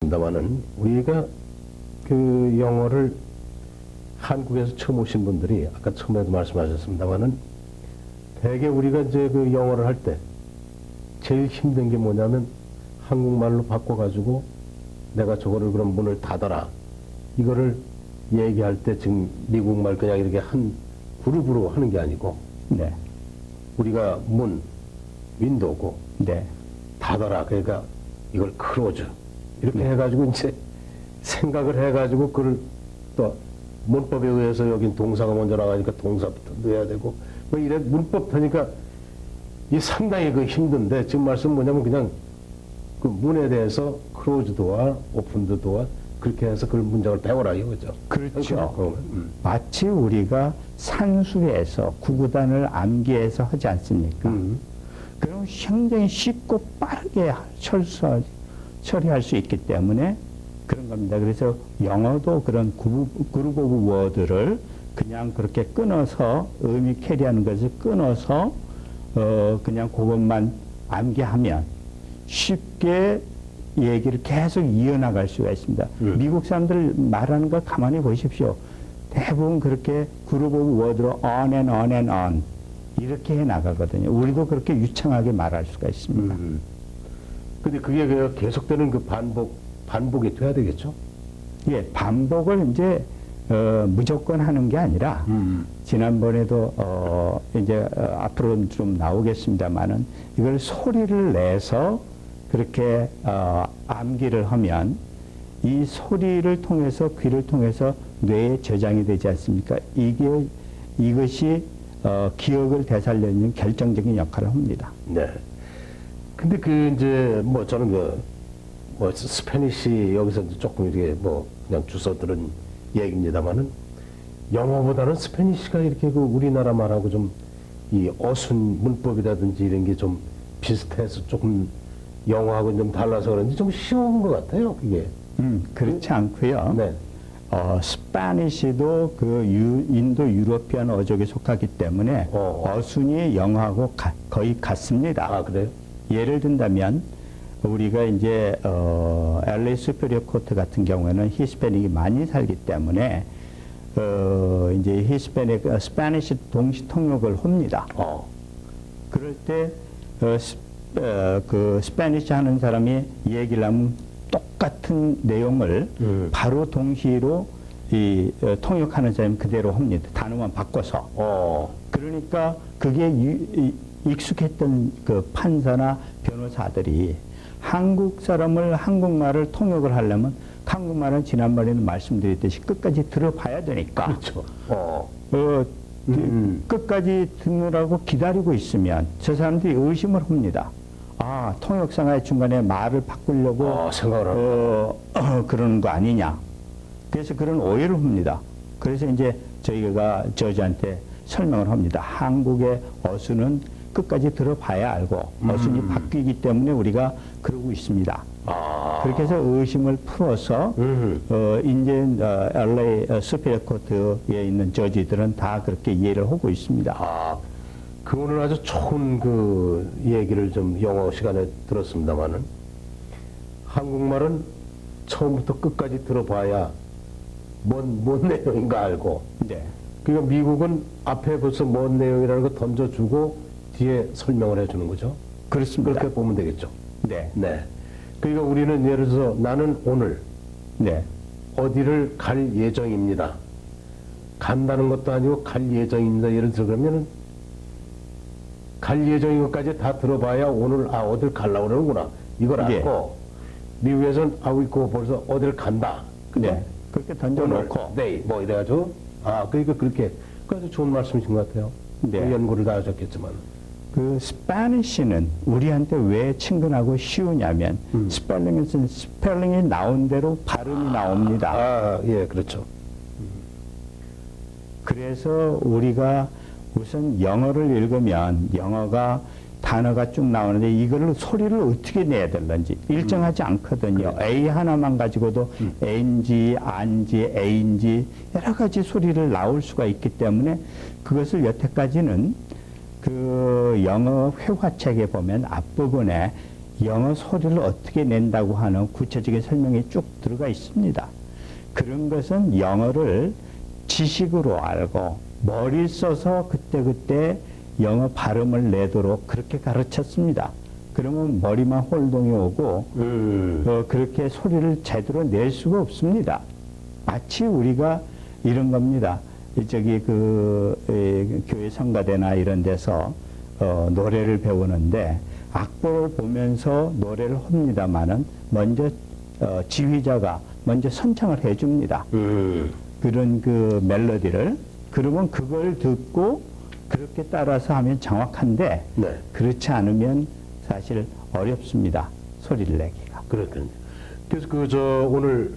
그렇습니다만은 우리가 그 영어를 한국에서 처음 오신 분들이 아까 처음에도 말씀하셨습니다만은 대개 우리가 이제 그 영어를 할 때 제일 힘든 게 뭐냐면 한국말로 바꿔가지고 내가 저거를 그럼 문을 닫아라 이거를 얘기할 때 지금 미국말 그냥 이렇게 한 그룹으로 하는 게 아니고 네. 우리가 문, 윈도우고 네. 닫아라 그러니까 이걸 클로즈 이렇게 해가지고 이제 생각을 해가지고 그걸 또 문법에 의해서 여긴 동사가 먼저 나가니까 동사부터 넣어야 되고 뭐 이래 문법 하니까 이 상당히 그 힘든데 지금 말씀 뭐냐면 그냥 그 문에 대해서 클로즈 도어, 오픈드 도어 그렇게 해서 그 문장을 배워라 이거죠. 그렇죠. 마치 우리가 산수에서 구구단을 암기해서 하지 않습니까? 그럼 굉장히 쉽고 빠르게 처리할 수 있기 때문에 그런 겁니다. 그래서 영어도 그런 그룹 오브 워드를 그냥 그렇게 끊어서 의미 캐리하는 것을 끊어서 그냥 그것만 암기하면 쉽게 얘기를 계속 이어나갈 수가 있습니다. 미국 사람들 말하는 거 가만히 보십시오. 대부분 그렇게 그룹 오브 워드로 on and on and on 이렇게 해 나가거든요. 우리도 그렇게 유창하게 말할 수가 있습니다. 근데 그게 계속되는 그 반복이 돼야 되겠죠? 예, 반복을 이제 무조건 하는 게 아니라 지난번에도 이제 앞으로 좀 나오겠습니다만은 이걸 소리를 내서 그렇게 암기를 하면 이 소리를 통해서 귀를 통해서 뇌에 저장이 되지 않습니까? 이것이 기억을 되살리는 결정적인 역할을 합니다. 네. 근데 그 이제 뭐 저는 뭐 스페니시 여기서 조금 이렇게 뭐 그냥 주워 들은 얘기입니다만은 영어보다는 스페니시가 이렇게 그 우리나라 말하고 좀 이 어순 문법이라든지 이런 게 좀 비슷해서 조금 영어하고 좀 달라서 그런지 좀 쉬운 것 같아요, 그게. 그렇지 않고요. 네. 스파니시도 그 인도 유러피안 어족에 속하기 때문에 어순이 영어하고 거의 같습니다. 아, 그래요? 예를 든다면 우리가 이제 LA 수페리어 코트 같은 경우에는 히스패닉이 많이 살기 때문에 이제 스파니시 동시 통역을 합니다. 그럴 때 그 스페니시 하는 사람이 얘기를 하면 똑같은 내용을 바로 동시로 통역하는 사람이 그대로 합니다. 단어만 바꿔서. 그러니까 그게 익숙했던 그 판사나 변호사들이 한국 사람을 한국말을 통역을 하려면 한국말은 지난번에는 말씀드렸듯이 끝까지 들어봐야 되니까. 그렇죠. 끝까지 듣느라고 기다리고 있으면 저 사람들이 의심을 합니다. 아, 통역상의 중간에 말을 바꾸려고 생각을 그러는 거 아니냐. 그래서 그런 오해를 합니다. 그래서 이제 저희가 저지한테 설명을 합니다. 한국의 어순은 끝까지 들어봐야 알고 어순이 바뀌기 때문에 우리가 그러고 있습니다. 그렇게 해서 의심을 풀어서 이제 LA 수페리어 코트에 있는 저지들은 다 그렇게 이해를 하고 있습니다. 그 오늘 아주 좋은 그 얘기를 좀 영어 시간에 들었습니다만은 한국말은 처음부터 끝까지 들어봐야 뭔 내용인가 알고. 네. 그러니까 미국은 앞에 벌써 뭔 내용이라는 거 던져주고 뒤에 설명을 해주는 거죠. 그렇습니다. 그렇게 보면 되겠죠. 네. 네. 그러니까 우리는 예를 들어서 나는 오늘 네. 어디를 갈 예정입니다. 간다는 것도 아니고 갈 예정입니다. 예를 들어 그러면은 갈 예정인 것까지 다 들어봐야 오늘 어딜 가려고 그러는구나. 이걸 알고 미국에서는 있고 벌써 어딜 간다. 네. 그렇게 던져놓고. 네. 뭐 이래가지고 그러니까 그렇게 아주 좋은 말씀이신 것 같아요. 네. 연구를 다 하셨겠지만. 그 스페니쉬는 우리한테 왜 친근하고 쉬우냐면 스펠링이 나온 대로 발음이 나옵니다. 예, 그렇죠. 그래서 우리가 우선 영어를 읽으면 영어가 단어가 쭉 나오는데 이거를 소리를 어떻게 내야 될런지 일정하지 않거든요. 그래. A 하나만 가지고도 N지, 안지, A인지 여러 가지 소리를 나올 수가 있기 때문에 그것을 여태까지는 그 영어 회화책에 보면 앞부분에 영어 소리를 어떻게 낸다고 하는 구체적인 설명이 쭉 들어가 있습니다. 그런 것은 영어를 지식으로 알고 머리를 써서 그때그때 영어 발음을 내도록 그렇게 가르쳤습니다. 그러면 머리만 홀동이 오고 그렇게 소리를 제대로 낼 수가 없습니다. 마치 우리가 이런 겁니다. 저기 교회 성가대나 이런 데서 노래를 배우는데 악보를 보면서 노래를 합니다마는 먼저 지휘자가 먼저 선창을 해줍니다. 그런 그 멜로디를. 그러면 그걸 듣고 그렇게 따라서 하면 정확한데 네. 그렇지 않으면 사실 어렵습니다. 소리를 내기가. 그렇군요. 그래서 오늘